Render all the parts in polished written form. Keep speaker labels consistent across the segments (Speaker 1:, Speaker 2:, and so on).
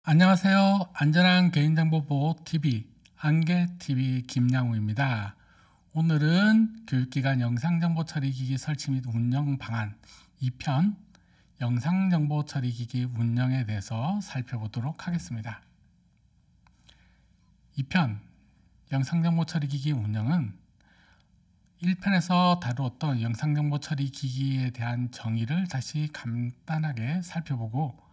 Speaker 1: 안녕하세요. 안전한 개인정보 보호TV 안개TV 김양우입니다. 오늘은 교육기관 영상정보 처리기기 설치 및 운영 방안 2편 영상정보 처리기기 운영에 대해서 살펴보도록 하겠습니다. 2편 영상정보 처리기기 운영은 1편에서 다루었던 영상정보 처리기기에 대한 정의를 다시 간단하게 살펴보고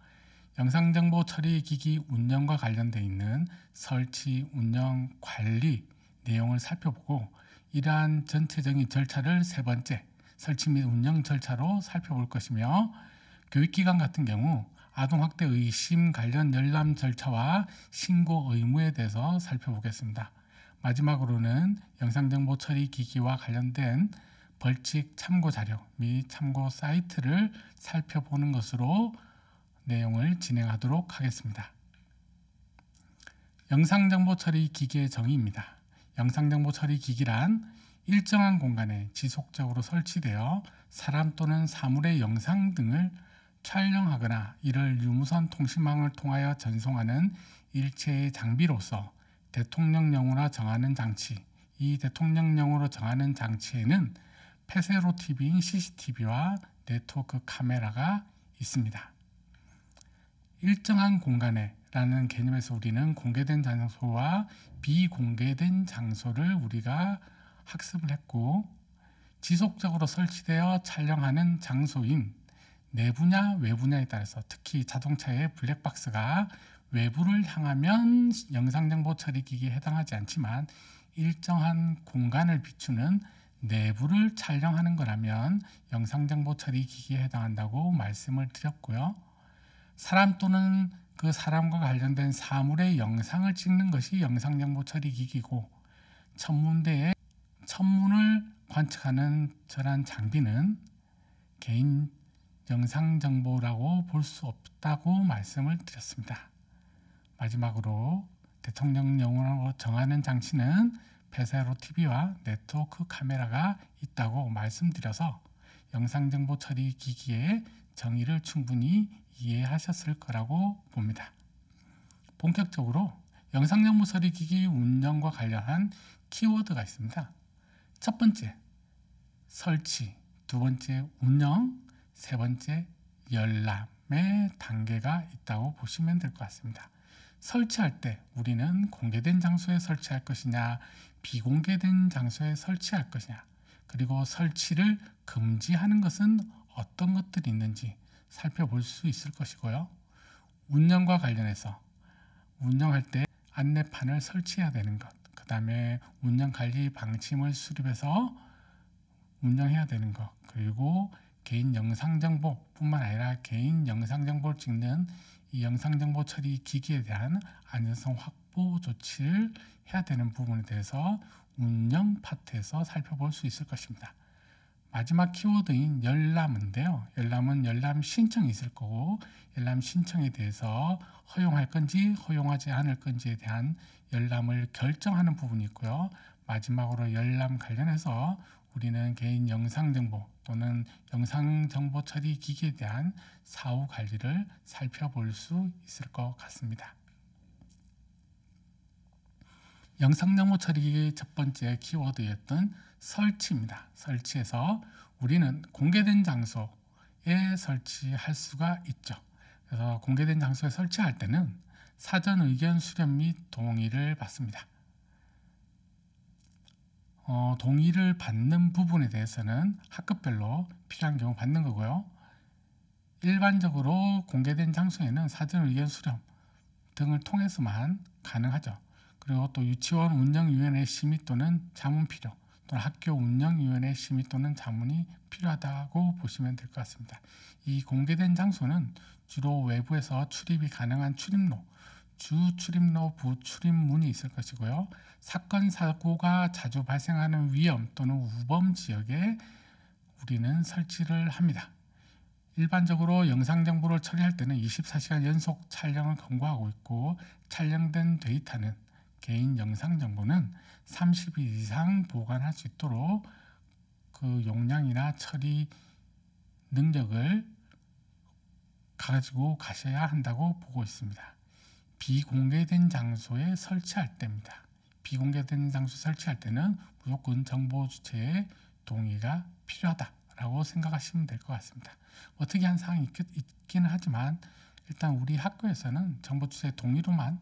Speaker 1: 영상정보 처리기기 운영과 관련되어 있는 설치, 운영, 관리 내용을 살펴보고 이러한 전체적인 절차를 세 번째 설치 및 운영 절차로 살펴볼 것이며 교육기관 같은 경우 아동학대 의심 관련 열람 절차와 신고 의무에 대해서 살펴보겠습니다. 마지막으로는 영상정보 처리기기와 관련된 벌칙 참고 자료 및 참고 사이트를 살펴보는 것으로 내용을 진행하도록 하겠습니다. 영상정보 처리 기기의 정의입니다. 영상정보 처리 기기란 일정한 공간에 지속적으로 설치되어 사람 또는 사물의 영상 등을 촬영하거나 이를 유무선 통신망을 통하여 전송하는 일체의 장비로서 대통령령으로 정하는 장치, 이 대통령령으로 정하는 장치에는 폐쇄로 TV인 CCTV와 네트워크 카메라가 있습니다. 일정한 공간에 라는 개념에서 우리는 공개된 장소와 비공개된 장소를 우리가 학습을 했고, 지속적으로 설치되어 촬영하는 장소인 내부냐 외부냐에 따라서 특히 자동차의 블랙박스가 외부를 향하면 영상정보 처리기기에 해당하지 않지만 일정한 공간을 비추는 내부를 촬영하는 거라면 영상정보 처리기기에 해당한다고 말씀을 드렸고요. 사람 또는 그 사람과 관련된 사물의 영상을 찍는 것이 영상정보 처리기기고, 천문대의 천문을 관측하는 저런 장비는 개인 영상정보라고 볼 수 없다고 말씀을 드렸습니다. 마지막으로 대통령령으로 정하는 장치는 폐쇄로 TV와 네트워크 카메라가 있다고 말씀드려서 영상정보 처리기기의 정의를 충분히 이해하셨을 거라고 봅니다. 본격적으로 영상정보 처리기기 운영과 관련한 키워드가 있습니다. 첫 번째, 설치, 두 번째, 운영, 세 번째, 열람의 단계가 있다고 보시면 될 것 같습니다. 설치할 때 우리는 공개된 장소에 설치할 것이냐, 비공개된 장소에 설치할 것이냐, 그리고 설치를 금지하는 것은 어떤 것들이 있는지 살펴볼 수 있을 것이고요. 운영과 관련해서 운영할 때 안내판을 설치해야 되는 것, 그 다음에 운영관리 방침을 수립해서 운영해야 되는 것, 그리고 개인 영상정보뿐만 아니라 개인 영상정보를 찍는 이 영상정보 처리 기기에 대한 안전성 확보 조치를 해야 되는 부분에 대해서 운영 파트에서 살펴볼 수 있을 것입니다. 마지막 키워드인 열람인데요. 열람은 열람 신청이 있을 거고, 열람 신청에 대해서 허용할 건지 허용하지 않을 건지에 대한 열람을 결정하는 부분이 있고요. 마지막으로 열람 관련해서 우리는 개인 영상정보 또는 영상정보 처리 기기에 대한 사후 관리를 살펴볼 수 있을 것 같습니다. 영상정보 처리기의 첫 번째 키워드였던 설치입니다. 설치에서 우리는 공개된 장소에 설치할 수가 있죠. 그래서 공개된 장소에 설치할 때는 사전 의견 수렴 및 동의를 받습니다. 동의를 받는 부분에 대해서는 학급별로 필요한 경우 받는 거고요. 일반적으로 공개된 장소에는 사전 의견 수렴 등을 통해서만 가능하죠. 그리고 또 유치원 운영위원회 심의 또는 자문 필요, 또는 학교 운영위원회 심의 또는 자문이 필요하다고 보시면 될 것 같습니다. 이 공개된 장소는 주로 외부에서 출입이 가능한 출입로, 주 출입로, 부 출입문이 있을 것이고요. 사건, 사고가 자주 발생하는 위험 또는 우범 지역에 우리는 설치를 합니다. 일반적으로 영상정보를 처리할 때는 24시간 연속 촬영을 권고하고 있고, 촬영된 데이터는 개인 영상정보는 30일 이상 보관할 수 있도록 그 용량이나 처리 능력을 가지고 가셔야 한다고 보고 있습니다. 비공개된 장소에 설치할 때입니다. 비공개된 장소에 설치할 때는 무조건 정보 주체의 동의가 필요하다라고 생각하시면 될 것 같습니다. 특이한 사항이 있기는 하지만 일단 우리 학교에서는 정보 주체의 동의로만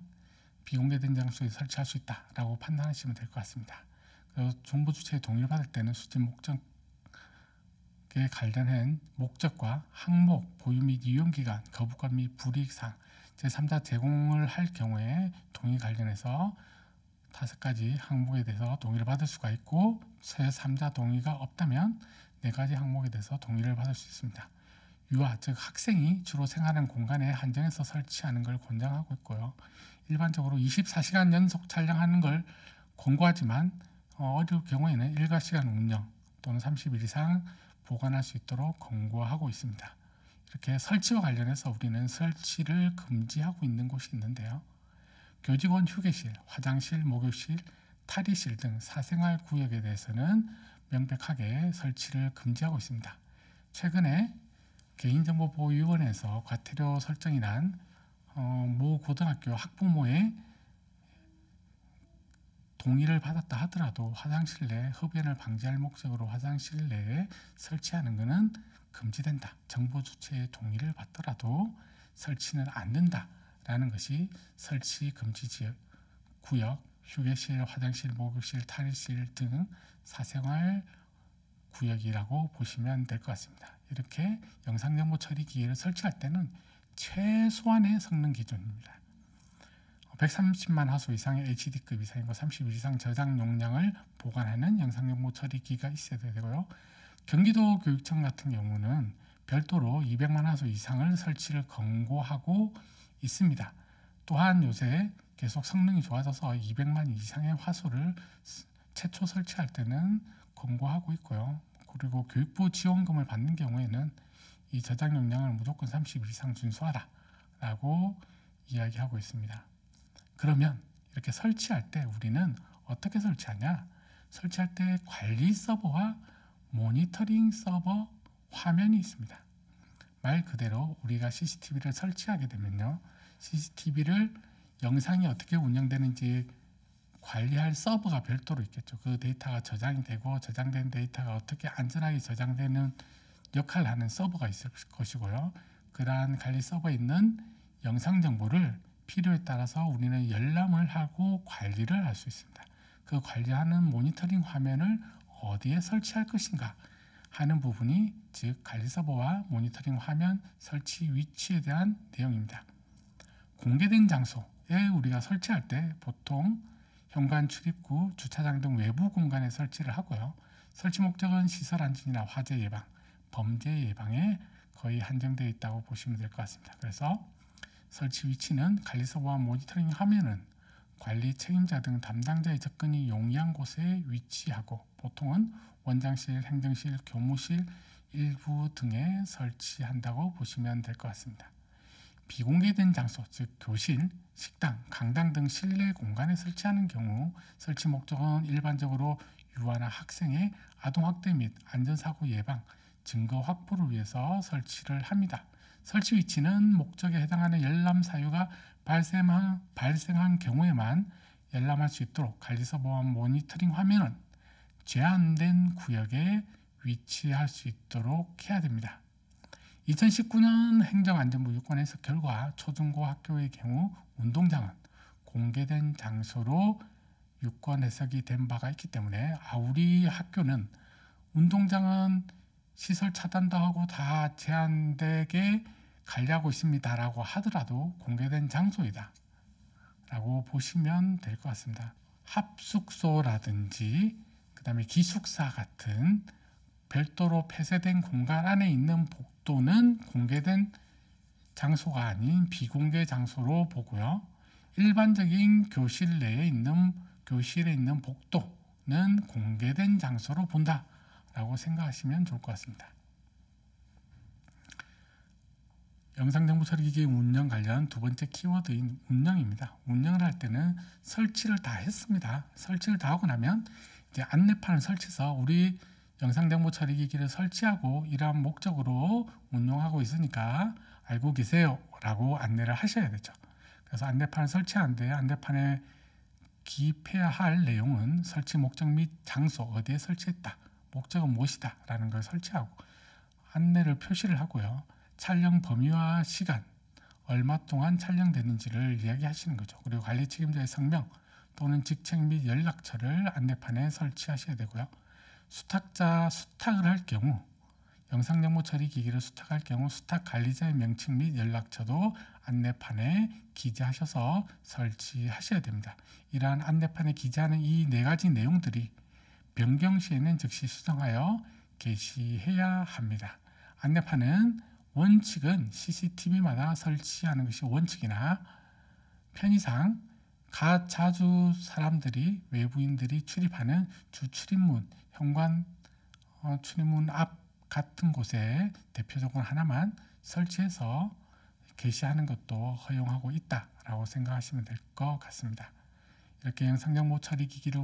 Speaker 1: 비공개된 장소에 설치할 수 있다라고 판단하시면 될 것 같습니다. 그리고 정보 주체의 동의를 받을 때는 수집 목적에 관련한 목적과 항목, 보유 및 이용 기간, 거부권 및 불이익사항, 제3자 제공을 할 경우에 동의 관련해서 5가지 항목에 대해서 동의를 받을 수가 있고, 제3자 동의가 없다면 4가지 항목에 대해서 동의를 받을 수 있습니다. 유아, 즉 학생이 주로 생활하는 공간에 한정해서 설치하는 걸 권장하고 있고요. 일반적으로 24시간 연속 촬영하는 걸 권고하지만 어려울 경우에는 일과 시간 운영 또는 30일 이상 보관할 수 있도록 권고하고 있습니다. 이렇게 설치와 관련해서 우리는 설치를 금지하고 있는 곳이 있는데요. 교직원 휴게실, 화장실, 목욕실, 탈의실 등 사생활 구역에 대해서는 명백하게 설치를 금지하고 있습니다. 최근에 개인정보보호위원회에서 과태료 설정이 난 모 고등학교 학부모의 동의를 받았다 하더라도 화장실 내 흡연을 방지할 목적으로 화장실 내에 설치하는 것은 금지된다. 정보 주체의 동의를 받더라도 설치는 안 된다라는 것이 설치 금지 지역, 구역, 휴게실, 화장실, 목욕실, 탈의실 등 사생활 구역이라고 보시면 될 것 같습니다. 이렇게 영상정보 처리 기기를 설치할 때는 최소한의 성능 기준입니다. 130만 화소 이상의 HD급 이상이고 30일 이상 저장 용량을 보관하는 영상정보 처리 기기가 있어야 되고요. 경기도 교육청 같은 경우는 별도로 200만 화소 이상을 설치를 권고하고 있습니다. 또한 요새 계속 성능이 좋아져서 200만 이상의 화소를 최초 설치할 때는 권고하고 있고요. 그리고 교육부 지원금을 받는 경우에는 이 저장 용량을 무조건 30일 이상 준수하라 라고 이야기하고 있습니다. 그러면 이렇게 설치할 때 우리는 어떻게 설치하냐? 설치할 때 관리 서버와 모니터링 서버 화면이 있습니다. 말 그대로 우리가 CCTV를 설치하게 되면요, CCTV를 영상이 어떻게 운영되는지 관리할 서버가 별도로 있겠죠. 그 데이터가 저장이 되고 저장된 데이터가 어떻게 안전하게 저장되는 역할을 하는 서버가 있을 것이고요. 그러한 관리 서버에 있는 영상 정보를 필요에 따라서 우리는 열람을 하고 관리를 할 수 있습니다. 그 관리하는 모니터링 화면을 어디에 설치할 것인가 하는 부분이 즉 관리 서버와 모니터링 화면 설치 위치에 대한 내용입니다. 공개된 장소에 우리가 설치할 때 보통 현관 출입구, 주차장 등 외부 공간에 설치를 하고요. 설치 목적은 시설 안전이나 화재 예방, 범죄 예방에 거의 한정되어 있다고 보시면 될 것 같습니다. 그래서 설치 위치는 관리 서버와 모니터링 화면은 관리 책임자 등 담당자의 접근이 용이한 곳에 위치하고 보통은 원장실, 행정실, 교무실 일부 등에 설치한다고 보시면 될 것 같습니다. 비공개된 장소, 즉 교실, 식당, 강당 등 실내 공간에 설치하는 경우 설치 목적은 일반적으로 유아나 학생의 아동학대 및 안전사고 예방, 증거 확보를 위해서 설치를 합니다. 설치 위치는 목적에 해당하는 열람 사유가 발생한 경우에만 열람할 수 있도록 관리 서버와 모니터링 화면은 제한된 구역에 위치할 수 있도록 해야 됩니다. 2019년 행정안전부 유권 해석 결과 초중고 학교의 경우 운동장은 공개된 장소로 유권 해석이 된 바가 있기 때문에 우리 학교는 운동장은 시설 차단도 하고 다 제한되게 관리하고 있습니다 라고 하더라도 공개된 장소이다 라고 보시면 될 것 같습니다. 합숙소라든지 그 다음에 기숙사 같은 별도로 폐쇄된 공간 안에 있는 복도는 공개된 장소가 아닌 비공개 장소로 보고요. 일반적인 교실에 있는 복도는 공개된 장소로 본다 라고 생각하시면 좋을 것 같습니다. 영상정보 처리기기 운영 관련 두 번째 키워드인 운영입니다. 운영을 할 때는 설치를 다 했습니다. 설치를 다 하고 나면 이제 안내판을 설치해서 우리 영상정보 처리기기를 설치하고 이러한 목적으로 운영하고 있으니까 알고 계세요 라고 안내를 하셔야 되죠. 그래서 안내판을 설치하는데 안내판에 기입해야 할 내용은 설치 목적 및 장소, 어디에 설치했다, 목적은 무엇이다 라는 걸 설치하고 안내를 표시를 하고요. 촬영 범위와 시간, 얼마 동안 촬영되는지를 이야기하시는 거죠. 그리고 관리 책임자의 성명 또는 직책 및 연락처를 안내판에 설치하셔야 되고요. 수탁을 할 경우, 영상정보 처리 기기를 수탁할 경우 수탁 관리자의 명칭 및 연락처도 안내판에 기재하셔서 설치하셔야 됩니다. 이러한 안내판에 기재하는 이 네 가지 내용들이 변경 시에는 즉시 수정하여 게시해야 합니다. 안내판은 원칙은 CCTV마다 설치하는 것이 원칙이나 편의상 자주 사람들이 외부인들이 출입하는 주 출입문, 현관 출입문 앞 같은 곳에 대표적으로 하나만 설치해서 게시하는 것도 허용하고 있다라고 생각하시면 될 것 같습니다. 이렇게 영상정보 처리 기기를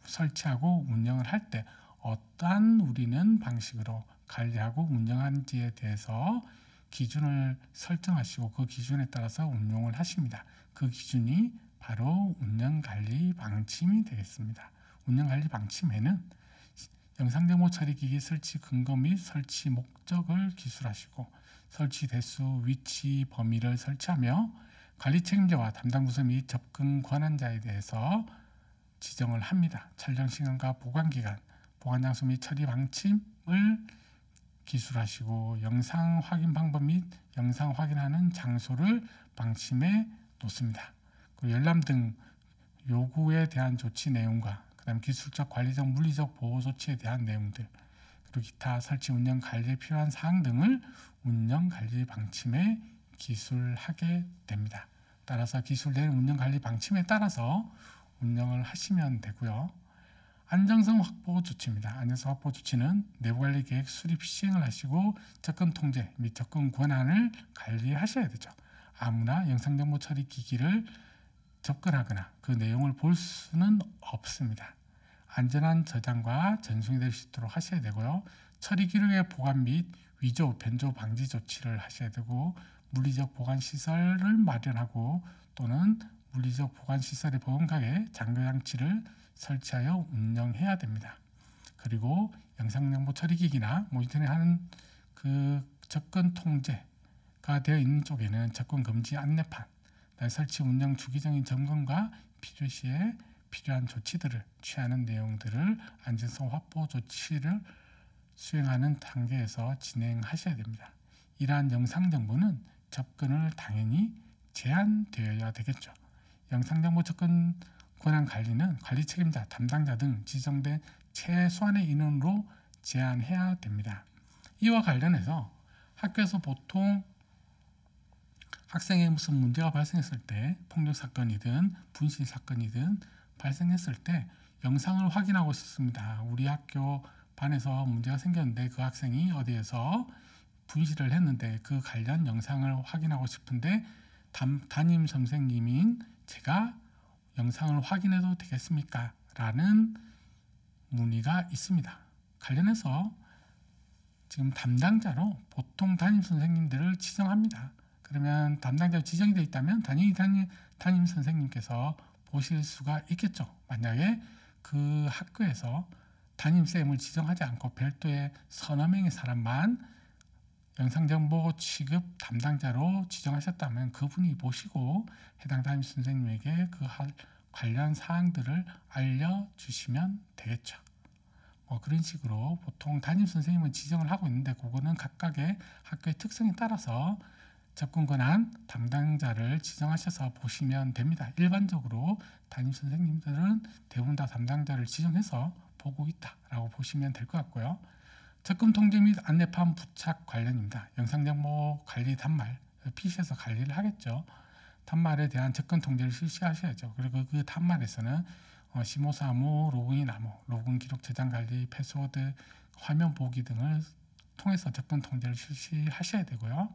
Speaker 1: 설치하고 운영을 할 때 어떠한 우리는 방식으로 관리하고 운영하는지에 대해서 기준을 설정하시고 그 기준에 따라서 운용을 하십니다. 그 기준이 바로 운영관리 방침이 되겠습니다. 운영관리 방침에는 영상정보 처리기기 설치 근거 및 설치 목적을 기술하시고 설치 대수, 위치, 범위를 설치하며 관리 책임자와 담당 부서 및 접근 권한자에 대해서 지정을 합니다. 촬영 시간과 보관 기간, 보관 장소 및 처리 방침을 기술하시고 영상 확인 방법 및 영상 확인하는 장소를 방침에 놓습니다. 그리고 열람 등 요구에 대한 조치 내용과 그다음 기술적, 관리적, 물리적 보호 조치에 대한 내용들, 그리고 기타 설치 운영 관리에 필요한 사항 등을 운영 관리 방침에 기술하게 됩니다. 따라서 기술된 운영 관리 방침에 따라서 운영을 하시면 되고요. 안정성 확보 조치입니다. 안정성 확보 조치는 내부 관리 계획 수립 시행을 하시고 접근 통제 및 접근 권한을 관리하셔야 되죠. 아무나 영상정보 처리 기기를 접근하거나 그 내용을 볼 수는 없습니다. 안전한 저장과 전송이 될 수 있도록 하셔야 되고요. 처리 기록의 보관 및 위조, 변조 방지 조치를 하셔야 되고 물리적 보관 시설을 마련하고 또는 물리적 보관 시설의 보건각에 장교 장치를 설치하여 운영해야 됩니다. 그리고 영상정보 처리기기나 모니터링 하는 그 접근 통제가 되어 있는 쪽에는 접근 금지 안내판, 설치 운영 주기적인 점검과 필요시에 필요한 조치들을 취하는 내용들을 안전성 확보 조치를 수행하는 단계에서 진행하셔야 됩니다. 이러한 영상 정보는 접근을 당연히 제한되어야 되겠죠. 영상정보 접근 권한 관리는 관리 책임자, 담당자 등 지정된 최소한의 인원으로 제한해야 됩니다. 이와 관련해서 학교에서 보통 학생에 무슨 문제가 발생했을 때 폭력 사건이든 분실 사건이든 발생했을 때 영상을 확인하고 싶습니다. 우리 학교 반에서 문제가 생겼는데 그 학생이 어디에서 분실을 했는데 그 관련 영상을 확인하고 싶은데 담임 선생님인 제가 영상을 확인해도 되겠습니까? 라는 문의가 있습니다. 관련해서 지금 담당자로 보통 담임 선생님들을 지정합니다. 그러면 담당자로 지정이 되어 있다면 담임 선생님께서 보실 수가 있겠죠. 만약에 그 학교에서 담임쌤을 지정하지 않고 별도의 서너 명의 사람만 영상정보 취급 담당자로 지정하셨다면 그분이 보시고 해당 담임 선생님에게 그 관련 사항들을 알려주시면 되겠죠. 그런 식으로 보통 담임 선생님은 지정을 하고 있는데 그거는 각각의 학교의 특성에 따라서 접근 권한 담당자를 지정하셔서 보시면 됩니다. 일반적으로 담임 선생님들은 대부분 다 담당자를 지정해서 보고 있다라고 보시면 될 것 같고요. 접근 통제 및 안내판 부착 관련입니다. 영상정보 관리 단말, PC에서 관리를 하겠죠. 단말에 대한 접근 통제를 실시하셔야죠. 그리고 그 단말에서는 시모사모, 로그인암호, 로그인 기록 저장 관리, 패스워드, 화면 보기 등을 통해서 접근 통제를 실시하셔야 되고요.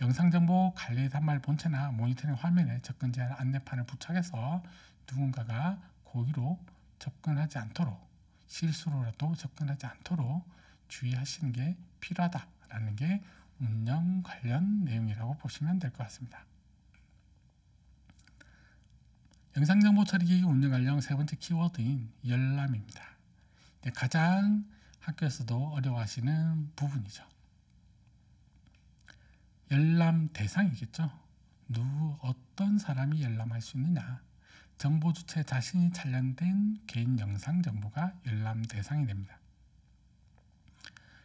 Speaker 1: 영상정보 관리 단말 본체나 모니터링 화면에 접근 제한 안내판을 부착해서 누군가가 고의로 접근하지 않도록, 실수로라도 접근하지 않도록 주의하시는 게 필요하다라는 게 운영 관련 내용이라고 보시면 될 것 같습니다. 영상정보 처리기기 운영 관련 세 번째 키워드인 열람입니다. 가장 학교에서도 어려워하시는 부분이죠. 열람 대상이겠죠. 어떤 사람이 열람할 수 있느냐. 정보 주체 자신이 관련된 개인 영상 정보가 열람 대상이 됩니다.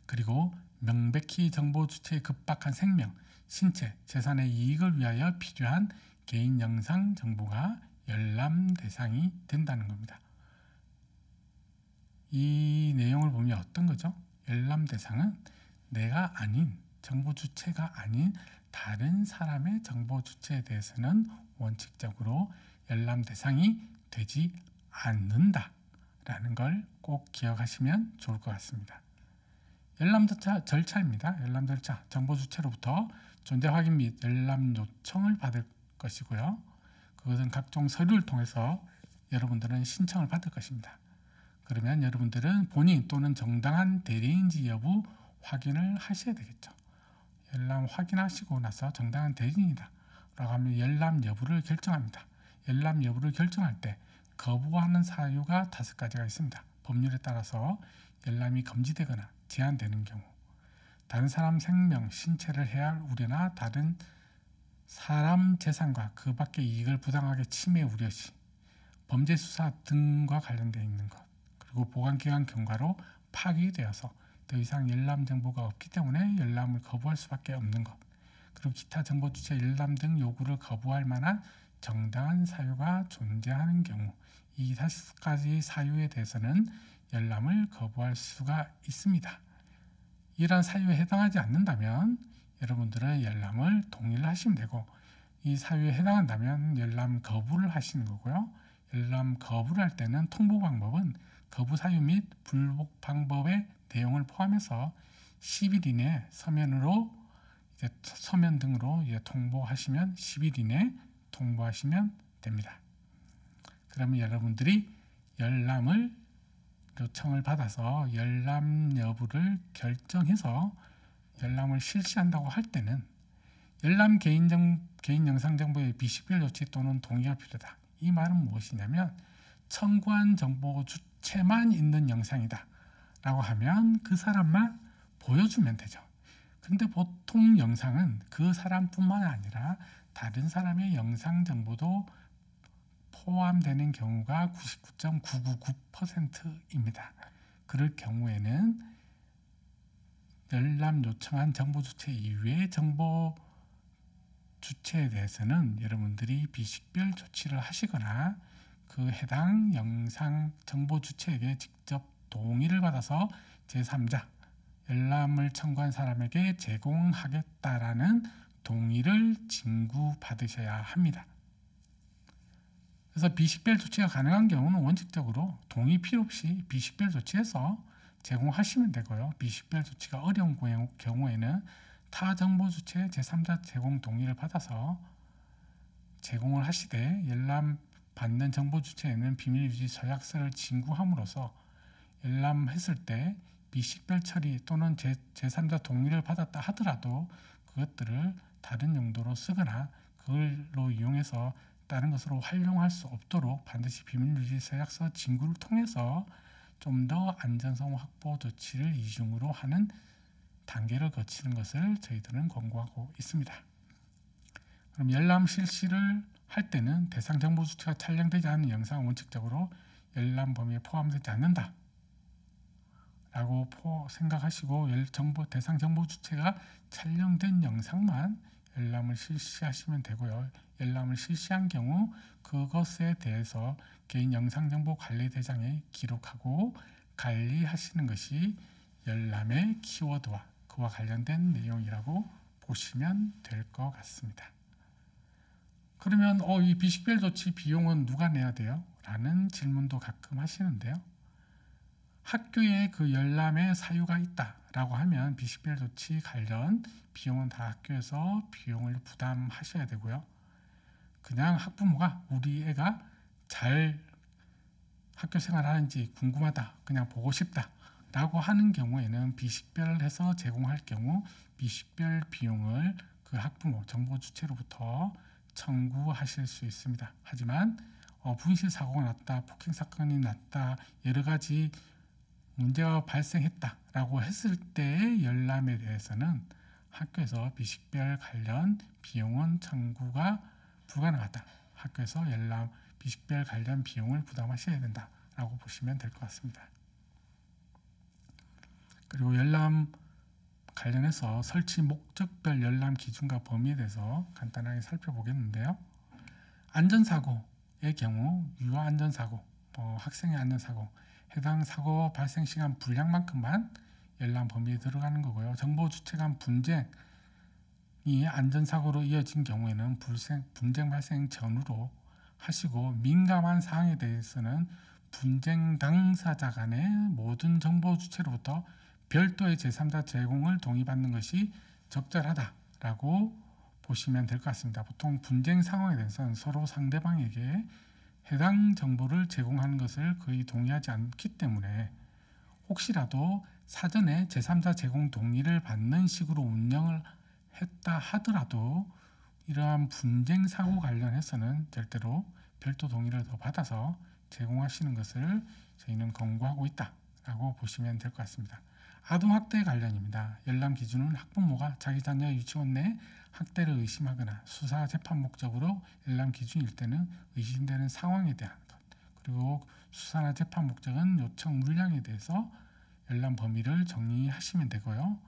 Speaker 1: 그리고 명백히 정보 주체의 급박한 생명, 신체, 재산의 이익을 위하여 필요한 개인 영상 정보가 열람 대상이 된다는 겁니다. 이 내용을 보면 어떤 거죠? 열람 대상은 내가 아닌, 정보 주체가 아닌 다른 사람의 정보 주체에 대해서는 원칙적으로 열람 대상이 되지 않는다라는 걸 꼭 기억하시면 좋을 것 같습니다. 열람 절차입니다. 열람 절차, 정보 주체로부터 존재 확인 및 열람 요청을 받을 것이고요. 그것은 각종 서류를 통해서 여러분들은 신청을 받을 것입니다. 그러면 여러분들은 본인 또는 정당한 대리인지 여부 확인을 하셔야 되겠죠. 열람 확인하시고 나서 정당한 대리인이다 라고 하면 열람 여부를 결정합니다. 열람 여부를 결정할 때 거부하는 사유가 5가지가 있습니다. 법률에 따라서 열람이 금지되거나 제한되는 경우, 다른 사람 생명, 신체를 해할 우려나 다른 사람 재산과 그 밖의 이익을 부당하게 침해 우려시, 범죄 수사 등과 관련되어 있는 것, 그리고 보관기간 경과로 파기되어서 더 이상 열람 정보가 없기 때문에 열람을 거부할 수밖에 없는 것, 그리고 기타 정보 주체 열람 등 요구를 거부할 만한 정당한 사유가 존재하는 경우, 이 5가지 사유에 대해서는 열람을 거부할 수가 있습니다. 이러한 사유에 해당하지 않는다면 여러분들은 열람을 동의를 하시면 되고, 이 사유에 해당한다면 열람 거부를 하시는 거고요. 열람 거부를 할 때는 통보 방법은 거부 사유 및 불복 방법의 내용을 포함해서 10일 이내 서면 등으로 통보하시면 10일 이내 통보하시면 됩니다. 그러면 여러분들이 열람을 요청을 받아서 열람 여부를 결정해서 열람을 실시한다고 할 때는 열람 개인 영상 정보의 비식별 조치 또는 동의가 필요하다. 이 말은 무엇이냐면 청구한 정보 주체만 있는 영상이다 라고 하면 그 사람만 보여주면 되죠. 근데 보통 영상은 그 사람뿐만 아니라 다른 사람의 영상 정보도 포함되는 경우가 99.999%입니다. 그럴 경우에는 열람 요청한 정보 주체 이외의 정보 주체에 대해서는 여러분들이 비식별 조치를 하시거나 그 해당 영상 정보 주체에게 직접 동의를 받아서 제3자 열람을 청구한 사람에게 제공하겠다라는 동의를 징구받으셔야 합니다. 그래서 비식별 조치가 가능한 경우는 원칙적으로 동의 필요 없이 비식별 조치해서 제공하시면 되고요. 비식별 조치가 어려운 경우에는 타 정보 주체 제3자 제공 동의를 받아서 제공을 하시되, 열람 받는 정보 주체에는 비밀 유지 서약서를 징구함으로써 열람했을 때 비식별 처리 또는 제3자 동의를 받았다 하더라도 그것들을 다른 용도로 쓰거나 그걸로 이용해서 다른 것으로 활용할 수 없도록 반드시 비밀유지 서약서 징구를 통해서 좀 더 안전성 확보 조치를 이중으로 하는 단계를 거치는 것을 저희들은 권고하고 있습니다. 그럼 열람 실시를 할 때는 대상 정보 주체가 촬영되지 않은 영상은 원칙적으로 열람 범위에 포함되지 않는다 라고 생각하시고 대상 정보 주체가 촬영된 영상만 열람을 실시하시면 되고요. 열람을 실시한 경우 그것에 대해서 개인 영상정보관리대장에 기록하고 관리하시는 것이 열람의 키워드와 그와 관련된 내용이라고 보시면 될 것 같습니다. 그러면 이 비식별 조치 비용은 누가 내야 돼요? 라는 질문도 가끔 하시는데요. 학교에 그 열람의 사유가 있다라고 하면 비식별 조치 관련 비용은 다 학교에서 비용을 부담하셔야 되고요. 그냥 학부모가 우리 애가 잘 학교 생활하는지 궁금하다, 그냥 보고 싶다 라고 하는 경우에는 비식별해서 제공할 경우 비식별 비용을 그 학부모, 정보 주체로부터 청구하실 수 있습니다. 하지만 분실 사고가 났다, 폭행 사건이 났다, 여러 가지 문제가 발생했다라고 했을 때의 열람에 대해서는 학교에서 비식별 관련 비용은 청구가 불가능하다. 학교에서 열람 비식별 관련 비용을 부담하셔야 된다라고 보시면 될 것 같습니다. 그리고 열람 관련해서 설치 목적별 열람 기준과 범위에 대해서 간단하게 살펴보겠는데요. 안전사고의 경우 유아 안전사고, 학생의 안전사고, 해당 사고 발생 시간 분량만큼만 열람 범위에 들어가는 거고요. 정보 주체 간 분쟁이 안전사고로 이어진 경우에는 분쟁 발생 전후로 하시고, 민감한 사항에 대해서는 분쟁 당사자 간의 모든 정보 주체로부터 별도의 제3자 제공을 동의받는 것이 적절하다라고 보시면 될 것 같습니다. 보통 분쟁 상황에 대해서는 서로 상대방에게 해당 정보를 제공하는 것을 거의 동의하지 않기 때문에 혹시라도 사전에 제3자 제공 동의를 받는 식으로 운영을 했다 하더라도 이러한 분쟁 사고 관련해서는 절대로 별도 동의를 더 받아서 제공하시는 것을 저희는 권고하고 있다라고 보시면 될 것 같습니다. 아동학대 관련입니다. 열람 기준은 학부모가 자기 자녀 유치원 내 학대를 의심하거나 수사 재판 목적으로 열람 기준일 때는 의심되는 상황에 대한 것, 그리고 수사나 재판 목적은 요청 물량에 대해서 열람 범위를 정리하시면 되고요.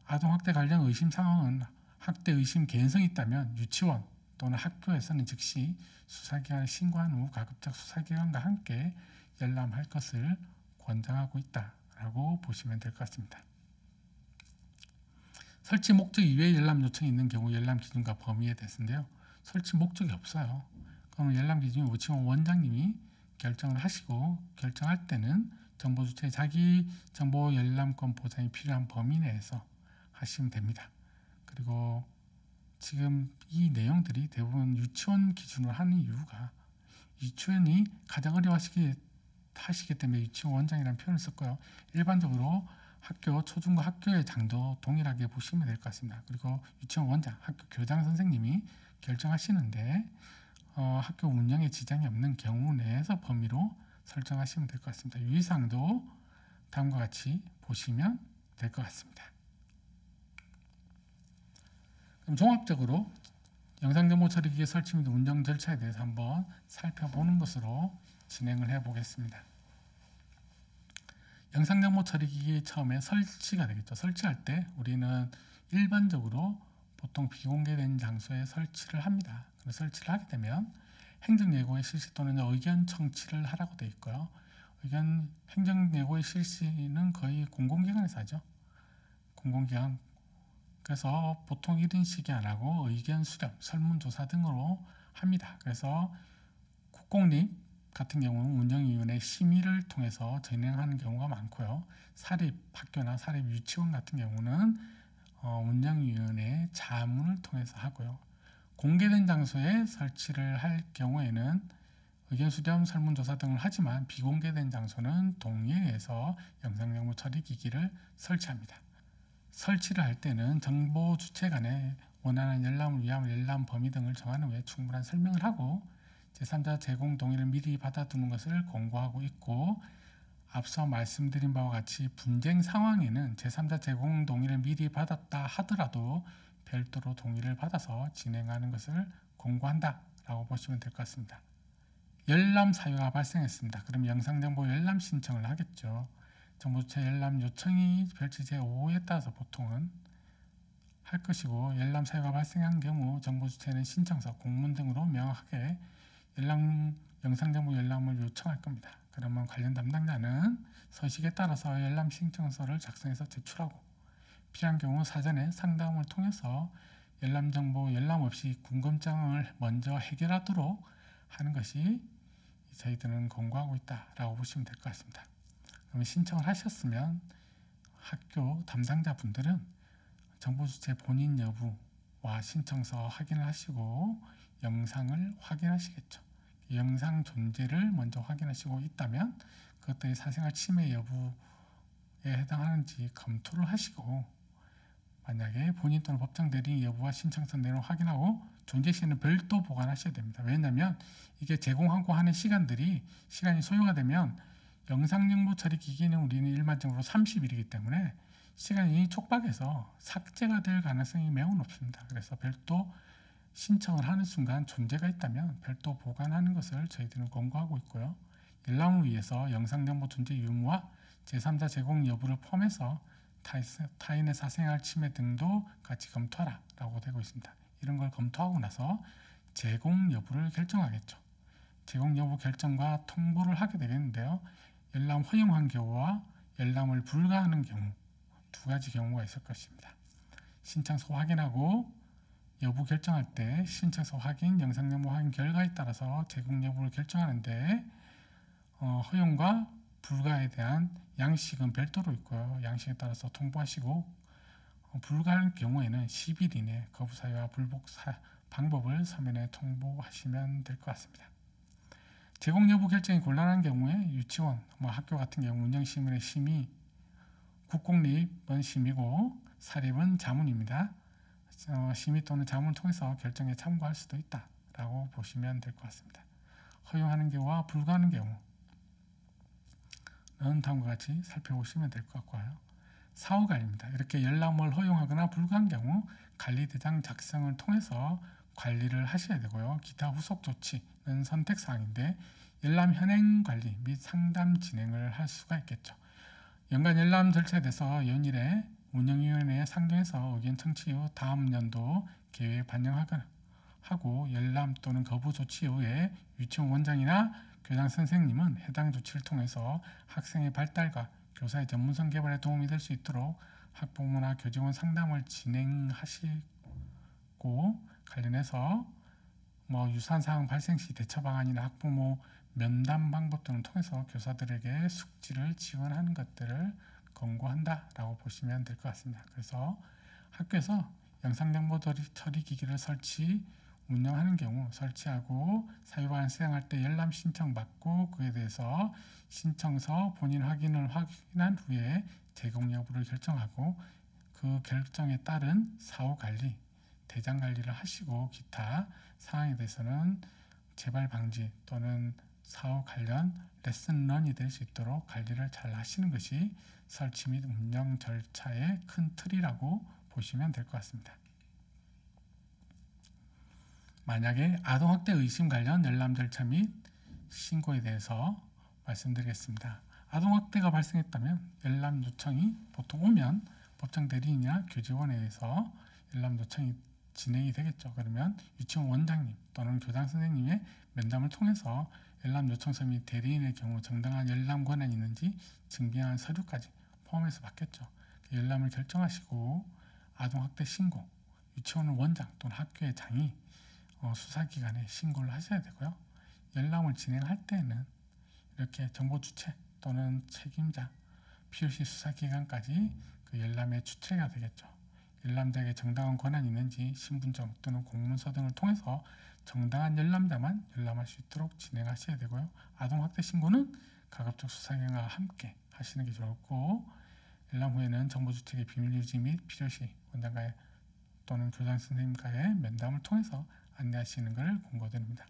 Speaker 1: 아동학대 관련 의심 상황은 학대 의심 개연성이 있다면 유치원 또는 학교에서는 즉시 수사기관에 신고한 후 가급적 수사기관과 함께 열람할 것을 권장하고 있다라고 보시면 될 것 같습니다. 설치 목적 이외의 열람 요청이 있는 경우 열람 기준과 범위에 대해서인데요. 설치 목적이 없어요. 그러면 열람 기준이 유치원 원장님이 결정을 하시고, 결정할 때는 정보 주체의 자기 정보 열람권 보장이 필요한 범위 내에서 하시면 됩니다. 그리고 지금 이 내용들이 대부분 유치원 기준으로 하는 이유가 유치원이 가장 어려워하시기 때문에 유치원 원장이라는 표현을 썼고요. 일반적으로 학교, 초중고 학교의 장도 동일하게 보시면 될 것 같습니다. 그리고 유치원 원장, 학교 교장 선생님이 결정하시는데 학교 운영에 지장이 없는 경우 내에서 범위로 설정하시면 될 것 같습니다. 유의사항도 다음과 같이 보시면 될 것 같습니다. 그럼 종합적으로 영상정보 처리기기 설치 및 운영 절차에 대해서 한번 살펴보는 것으로 진행을 해 보겠습니다. 영상정보 처리기기 처음에 설치가 되겠죠. 설치할 때 우리는 일반적으로 보통 비공개된 장소에 설치를 합니다. 설치를 하게 되면 행정예고의 실시 또는 의견 청취를 하라고 되어 있고요. 행정예고의 실시는 거의 공공기관에서 하죠. 공공기관. 그래서 보통 1인식이 안 하고 의견 수렴, 설문조사 등으로 합니다. 그래서 국공립 같은 경우는 운영위원회 심의를 통해서 진행하는 경우가 많고요. 사립학교나 사립유치원 같은 경우는 운영위원회 자문을 통해서 하고요. 공개된 장소에 설치를 할 경우에는 의견 수렴, 설문조사 등을 하지만 비공개된 장소는 동의해서 영상정보 처리기기를 설치합니다. 설치를 할 때는 정보 주체 간에 원하는 열람을 위한 열람 범위 등을 정한 후에 충분한 설명을 하고 제3자 제공 동의를 미리 받아두는 것을 권고하고 있고, 앞서 말씀드린 바와 같이 분쟁 상황에는 제3자 제공 동의를 미리 받았다 하더라도 별도로 동의를 받아서 진행하는 것을 권고한다라고 보시면 될 것 같습니다. 열람 사유가 발생했습니다. 그럼 영상정보 열람 신청을 하겠죠. 정보주체 열람 요청이 별지 제5호에 따라서 보통은 할 것이고, 열람 사유가 발생한 경우 정보주체는 신청서, 공문 등으로 명확하게 영상정보 열람을 요청할 겁니다. 그러면 관련 담당자는 서식에 따라서 열람 신청서를 작성해서 제출하고, 필요한 경우 사전에 상담을 통해서 열람 정보 열람 없이 궁금증을 먼저 해결하도록 하는 것이 저희들은 권고하고 있다라고 보시면 될 것 같습니다. 그러면 신청을 하셨으면 학교 담당자분들은 정보주체 본인 여부와 신청서 확인을 하시고 영상을 확인하시겠죠. 영상 존재를 먼저 확인하시고 있다면 그것들이 사생활 침해 여부에 해당하는지 검토를 하시고, 만약에 본인 또는 법정 대리인 여부와 신청서 내용을 확인하고 존재 시에는 별도 보관하셔야 됩니다. 왜냐하면 이게 제공하고 하는 시간이 소요가 되면 영상정보 처리 기기는 우리는 일반적으로 30일이기 때문에 시간이 촉박해서 삭제가 될 가능성이 매우 높습니다. 그래서 별도 신청을 하는 순간 존재가 있다면 별도 보관하는 것을 저희들은 권고하고 있고요. 열람을 위해서 영상정보 존재 유무와 제3자 제공 여부를 포함해서 타인의 사생활 침해 등도 같이 검토하라 라고 되고 있습니다. 이런 걸 검토하고 나서 제공 여부를 결정하겠죠. 제공 여부 결정과 통보를 하게 되겠는데요. 열람 허용한 경우와 열람을 불가하는 경우 두 가지 경우가 있을 것입니다. 신청서 확인하고 여부 결정할 때 신청서 확인, 영상정보 확인 결과에 따라서 제공 여부를 결정하는데 허용과 불가에 대한 양식은 별도로 있고요. 양식에 따라서 통보하시고 불가할 경우에는 10일 이내 거부 사유와 불복 방법을 서면에 통보하시면 될 것 같습니다. 제공 여부 결정이 곤란한 경우에 유치원, 학교 같은 경우 운영시민의 심의, 국공립은 심의고 사립은 자문입니다. 심의 또는 자문을 통해서 결정에 참고할 수도 있다라고 보시면 될 것 같습니다. 허용하는 경우와 불가하는 경우는 다음과 같이 살펴보시면 될 것 같고요. 사후관리입니다. 이렇게 열람을 허용하거나 불가한 경우 관리대장 작성을 통해서 관리를 하셔야 되고요. 기타 후속 조치는 선택사항인데 열람 현행 관리 및 상담 진행을 할 수가 있겠죠. 연간 열람 절차에 대해서 연일에 운영위원회에 상정해서 의견 청취 후 다음 연도 계획에 반영하거나 하고 열람 또는 거부 조치 이후에 유치원 원장이나 교장 선생님은 해당 조치를 통해서 학생의 발달과 교사의 전문성 개발에 도움이 될 수 있도록 학부모나 교직원 상담을 진행하시고 관련해서 유사한 사항 발생 시 대처 방안이나 학부모 면담 방법 등을 통해서 교사들에게 숙지를 지원하는 것들을 권고한다라고 보시면 될 것 같습니다. 그래서 학교에서 영상정보 처리 기기를 운영하는 경우 설치하고 사유방안 수행할 때 열람 신청 받고 그에 대해서 신청서 본인 확인한 후에 제공 여부를 결정하고 그 결정에 따른 사후 관리, 대장 관리를 하시고 기타 사항에 대해서는 재발 방지 또는 사후 관련 레슨런이 될 수 있도록 관리를 잘 하시는 것이 설치 및 운영 절차의 큰 틀이라고 보시면 될 것 같습니다. 만약에 아동학대 의심 관련 열람 절차 및 신고에 대해서 말씀드리겠습니다. 아동학대가 발생했다면 열람 요청이 보통 오면 법정 대리인이나 교직원에 의해서 열람 요청이 진행이 되겠죠. 그러면 유치원 원장님 또는 교장 선생님의 면담을 통해서 열람 요청서 및 대리인의 경우 정당한 열람 권한이 있는지 증빙한 서류까지 포함해서 받겠죠. 열람을 결정하시고 아동학대 신고, 유치원 원장 또는 학교의 장이 수사기관에 신고를 하셔야 되고요. 열람을 진행할 때는 이렇게 정보 주체 또는 책임자, 필요시 수사기관까지 그 열람의 주체가 되겠죠. 열람자에게 정당한 권한이 있는지 신분증 또는 공문서 등을 통해서 정당한 열람자만 열람할 수 있도록 진행하셔야 되고요. 아동학대 신고는 가급적 수사기관과 함께 하시는 게 좋고 열람 후에는 정보 주체의 비밀 유지 및 필요시 원장과의 또는 교장 선생님과의 면담을 통해서 안내하시는 것을 권고드립니다.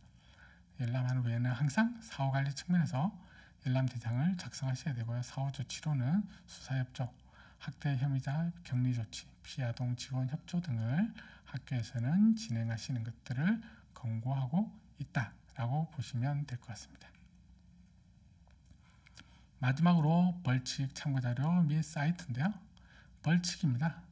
Speaker 1: 열람한 후에는 항상 사후관리 측면에서 열람 대장을 작성하셔야 되고요. 사후 조치로는 수사협조, 학대 혐의자 격리조치, 피아동 지원 협조 등을 학교에서는 진행하시는 것들을 권고하고 있다라고 보시면 될 것 같습니다. 마지막으로 벌칙 참고자료 및 사이트인데요. 벌칙입니다.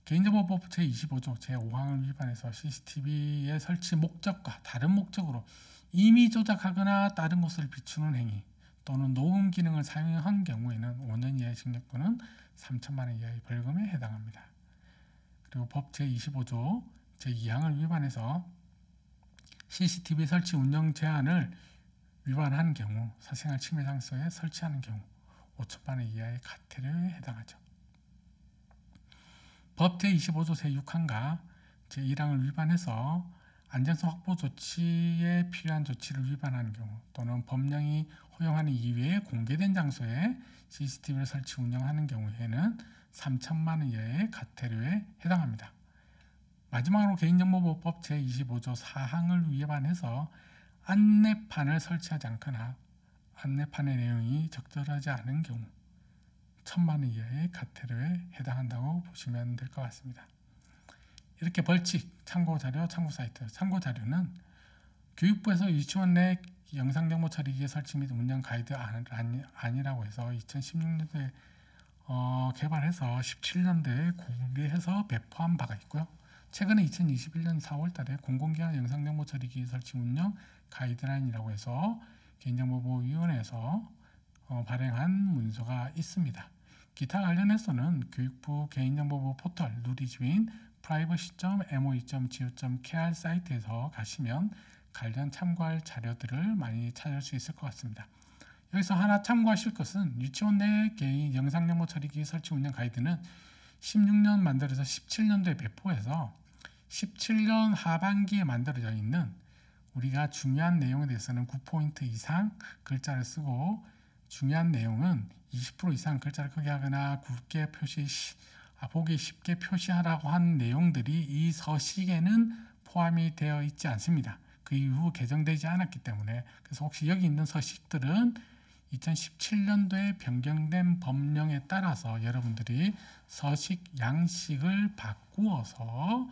Speaker 1: 개인정보법 제25조 제5항을 위반해서 CCTV의 설치 목적과 다른 목적으로 임의 조작하거나 다른 것을 비추는 행위 또는 녹음 기능을 사용한 경우에는 5년 이하의 징역 또는 3천만 원 이하의 벌금에 해당합니다. 그리고 법 제25조 제2항을 위반해서 CCTV 설치 운영 제한을 위반한 경우 사생활 침해 장소에 설치하는 경우 5천만 원 이하의 과태료에 해당하죠. 법 제25조 제6항과 제1항을 위반해서 안전성 확보 조치에 필요한 조치를 위반하는 경우 또는 법령이 허용하는 이외에 공개된 장소에 CCTV를 설치 운영하는 경우에는 3천만 원 이하의 과태료에 해당합니다. 마지막으로 개인정보보호법 제25조 4항을 위반해서 안내판을 설치하지 않거나 안내판의 내용이 적절하지 않은 경우 1,000만 원 이하의 과태료에 해당한다고 보시면 될 것 같습니다. 이렇게 벌칙, 참고자료, 참고사이트. 참고자료는 교육부에서 유치원 내 영상정보 처리기의 설치 및 운영 가이드 안이라고 해서 2016년도에 개발해서 17년도에 공개해서 배포한 바가 있고요. 최근에 2021년 4월 달에 공공기관 영상정보 처리기 설치 운영 가이드라인이라고 해서 개인정보보호위원회에서 발행한 문서가 있습니다. 기타 관련해서는 교육부 개인정보보호 포털 누리주인 privacy.moe.go.kr 사이트에서 가시면 관련 참고할 자료들을 많이 찾을 수 있을 것 같습니다. 여기서 하나 참고하실 것은 유치원 내 개인 영상정보 처리기 설치 운영 가이드는 16년 만들어서 17년도에 배포해서 17년 하반기에 만들어져 있는 우리가 중요한 내용에 대해서는 9포인트 이상 글자를 쓰고 중요한 내용은 20% 이상 글자를 크게 하거나 굵게 보기 쉽게 표시하라고 한 내용들이 이 서식에는 포함이 되어 있지 않습니다. 그 이후 개정되지 않았기 때문에 그래서 혹시 여기 있는 서식들은 2017년도에 변경된 법령에 따라서 여러분들이 서식 양식을 바꾸어서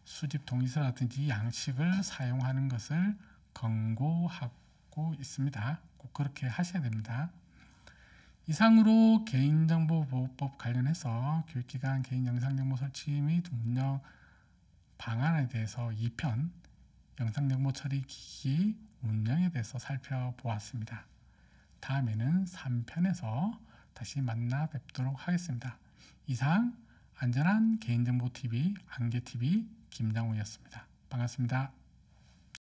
Speaker 1: 수집 동의서라든지 양식을 사용하는 것을 권고하고 있습니다. 꼭 그렇게 하셔야 됩니다. 이상으로 개인정보보호법 관련해서 교육기관 개인 영상정보 설치 및 운영 방안에 대해서 2편 영상정보 처리 기기 운영에 대해서 살펴보았습니다. 다음에는 3편에서 다시 만나 뵙도록 하겠습니다. 이상 안전한 개인정보TV 안개TV 김장우였습니다. 반갑습니다.